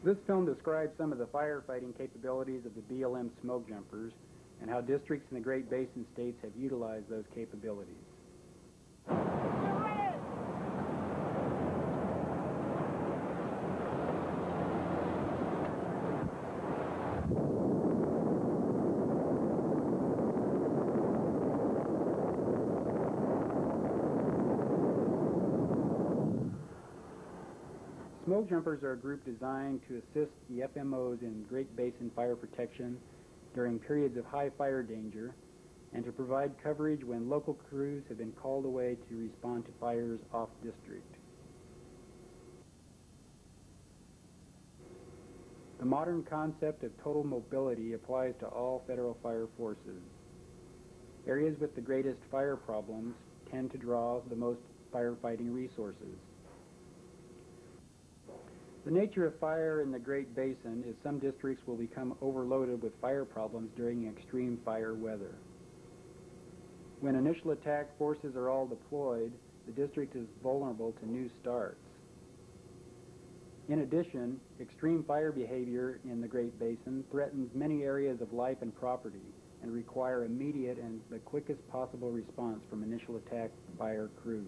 This film describes some of the firefighting capabilities of the BLM Smokejumpers and how districts in the Great Basin states have utilized those capabilities. Smokejumpers are a group designed to assist the FMOs in Great Basin fire protection during periods of high fire danger and to provide coverage when local crews have been called away to respond to fires off district. The modern concept of total mobility applies to all federal fire forces. Areas with the greatest fire problems tend to draw the most firefighting resources. The nature of fire in the Great Basin is some districts will become overloaded with fire problems during extreme fire weather. When initial attack forces are all deployed, the district is vulnerable to new starts. In addition, extreme fire behavior in the Great Basin threatens many areas of life and property and require immediate and the quickest possible response from initial attack fire crews.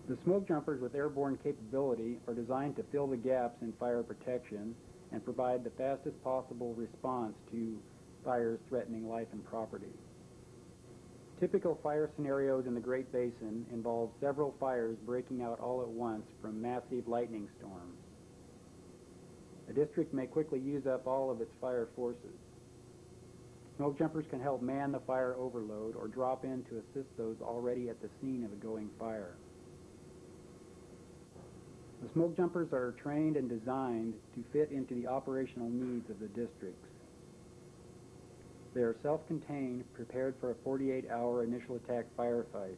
The Smokejumpers with airborne capability are designed to fill the gaps in fire protection and provide the fastest possible response to fires threatening life and property. Typical fire scenarios in the Great Basin involve several fires breaking out all at once from massive lightning storms. A district may quickly use up all of its fire forces. Smokejumpers can help man the fire overload or drop in to assist those already at the scene of a going fire. The Smokejumpers are trained and designed to fit into the operational needs of the districts. They are self-contained, prepared for a 48-hour initial attack firefight.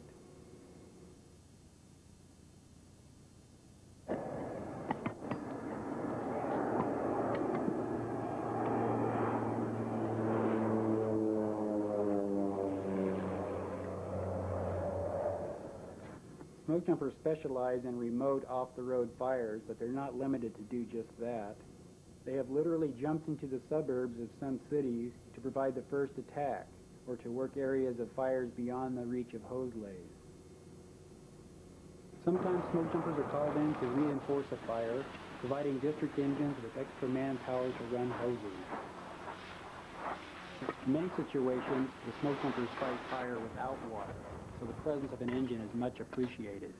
Smokejumpers specialize in remote, off-the-road fires, but they're not limited to do just that. They have literally jumped into the suburbs of some cities to provide the first attack, or to work areas of fires beyond the reach of hose lays. Sometimes Smokejumpers are called in to reinforce a fire, providing district engines with extra manpower to run hoses. In many situations, the Smokejumpers fight fire without water, so the presence of an engine is much appreciated.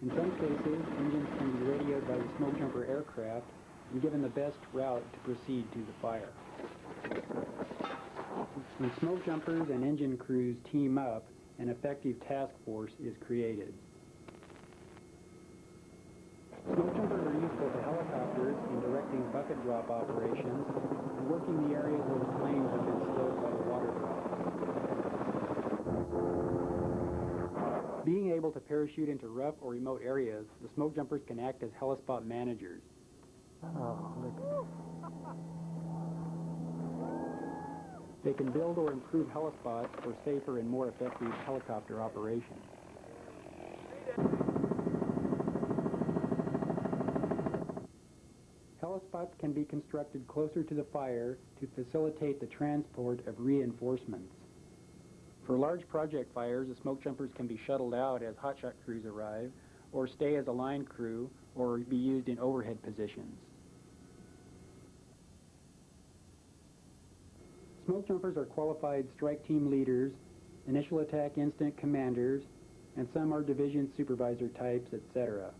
In some cases, engines can be radioed by the Smokejumper aircraft and given the best route to proceed to the fire. When Smokejumpers and engine crews team up, an effective task force is created. Smokejumpers are useful to helicopters in directing bucket drop operations and working the areas where the flames have been slowed by the water drops. Being able to parachute into rough or remote areas, the Smokejumpers can act as helispot managers. They can build or improve helispots for safer and more effective helicopter operations. Helispots can be constructed closer to the fire to facilitate the transport of reinforcements. For large project fires, the Smokejumpers can be shuttled out as hotshot crews arrive, or stay as a line crew, or be used in overhead positions. Smokejumpers are qualified strike team leaders, initial attack instant commanders, and some are division supervisor types, etc.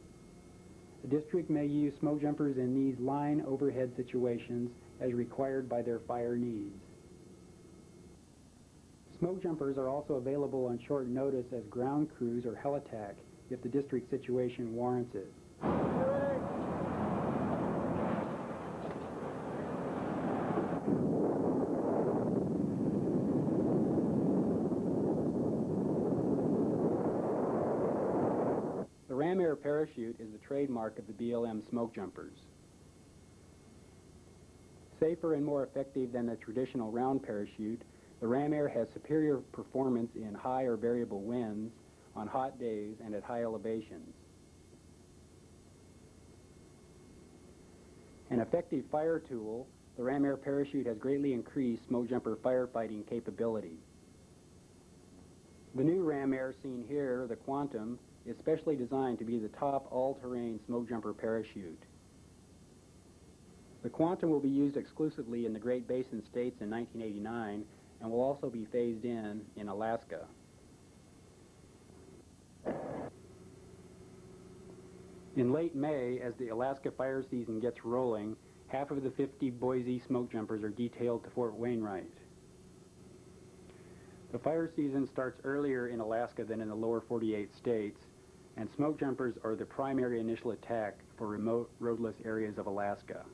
The district may use Smokejumpers in these line overhead situations as required by their fire needs. Smokejumpers are also available on short notice as ground crews or helitack if the district situation warrants it. The ram air parachute is the trademark of the BLM Smokejumpers. Safer and more effective than the traditional round parachute, the ram air has superior performance in high or variable winds, on hot days, and at high elevations. An effective fire tool, the ram air parachute has greatly increased smokejumper firefighting capability. The new ram air seen here, the Quantum, is specially designed to be the top all-terrain smokejumper parachute. The Quantum will be used exclusively in the Great Basin states in 1989 and will also be phased in Alaska. In late May, as the Alaska fire season gets rolling, half of the 50 Boise smokejumpers are detailed to Fort Wainwright. The fire season starts earlier in Alaska than in the lower 48 states, and smokejumpers are the primary initial attack for remote roadless areas of Alaska.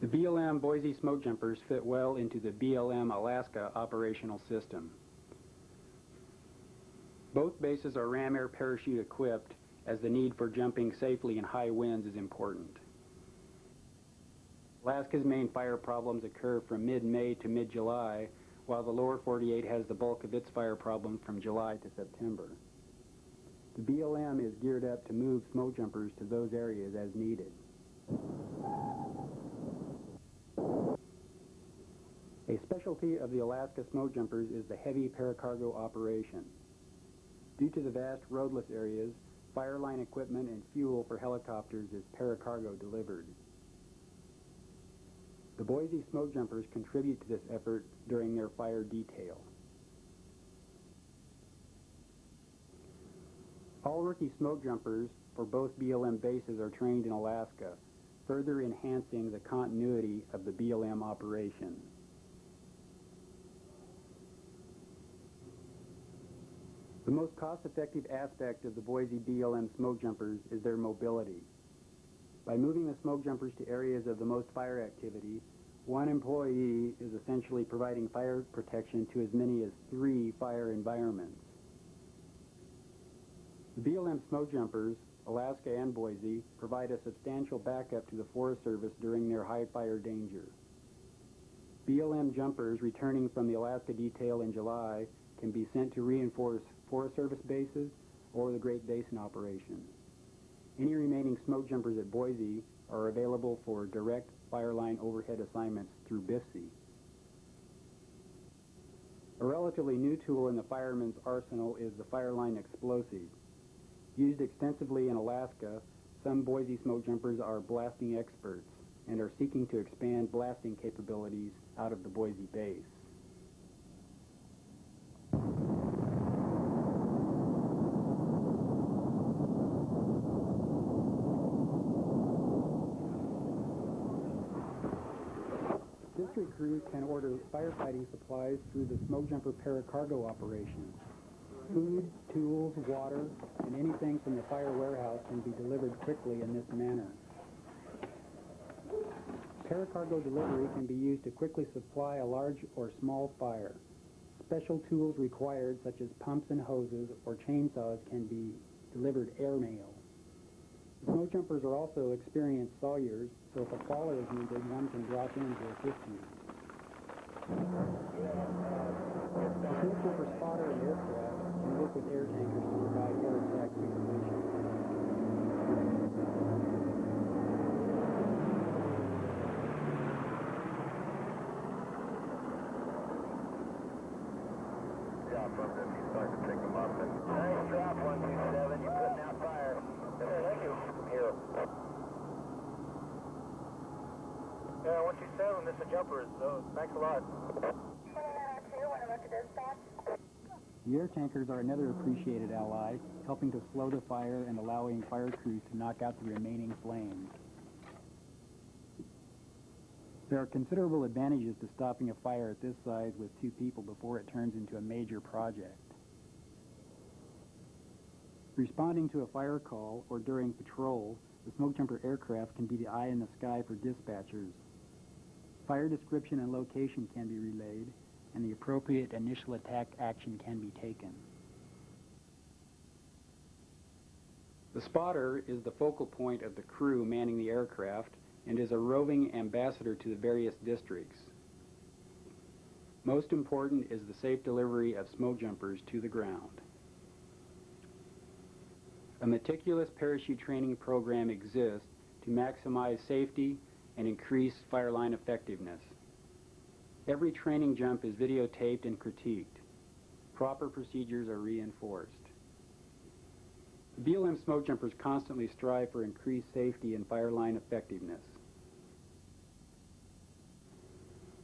The BLM Boise smokejumpers fit well into the BLM Alaska operational system. Both bases are ram air parachute equipped, as the need for jumping safely in high winds is important. Alaska's main fire problems occur from mid-May to mid-July, while the lower 48 has the bulk of its fire problem from July to September. The BLM is geared up to move smokejumpers to those areas as needed. A specialty of the Alaska smokejumpers is the heavy paracargo operation. Due to the vast roadless areas, fire line equipment and fuel for helicopters is paracargo delivered. The Boise smokejumpers contribute to this effort during their fire detail. All rookie smokejumpers for both BLM bases are trained in Alaska, further enhancing the continuity of the BLM operation. The most cost-effective aspect of the Boise BLM smokejumpers is their mobility. By moving the smokejumpers to areas of the most fire activity, one employee is essentially providing fire protection to as many as 3 fire environments. The BLM smokejumpers, Alaska and Boise, provide a substantial backup to the Forest Service during their high fire danger. BLM jumpers returning from the Alaska detail in July can be sent to reinforce Forest Service bases or the Great Basin operation. Any remaining smokejumpers at Boise are available for direct fire line overhead assignments through BIFC. A relatively new tool in the fireman's arsenal is the fire line explosive. Used extensively in Alaska, some Boise smokejumpers are blasting experts and are seeking to expand blasting capabilities out of the Boise base. District crews can order firefighting supplies through the smokejumper paracargo operation. Food, tools, water, and anything from the fire warehouse can be delivered quickly in this manner. Paracargo delivery can be used to quickly supply a large or small fire. Special tools required, such as pumps and hoses or chainsaws, can be delivered airmail. Smokejumpers are also experienced sawyers, so if a faller is needed, one can drop in to assist you. The smokejumper spotter and aircraft can work with air tankers to provide air attack supervision. Job, brother, if you start to pick them up. Nice drop, 127. You're putting out fire. Thank you. Here. Yeah, 127, this is a jumper, so thanks a lot. The air tankers are another appreciated ally, helping to slow the fire and allowing fire crews to knock out the remaining flames. There are considerable advantages to stopping a fire at this size with 2 people before it turns into a major project. Responding to a fire call or during patrol, the smokejumper aircraft can be the eye in the sky for dispatchers. Fire description and location can be relayed, and the appropriate initial attack action can be taken. The spotter is the focal point of the crew manning the aircraft and is a roving ambassador to the various districts. Most important is the safe delivery of smokejumpers to the ground. A meticulous parachute training program exists to maximize safety and increase fire line effectiveness. Every training jump is videotaped and critiqued. Proper procedures are reinforced. The BLM smoke jumpers constantly strive for increased safety and fire line effectiveness.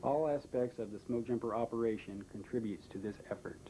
All aspects of the smoke jumper operation contributes to this effort.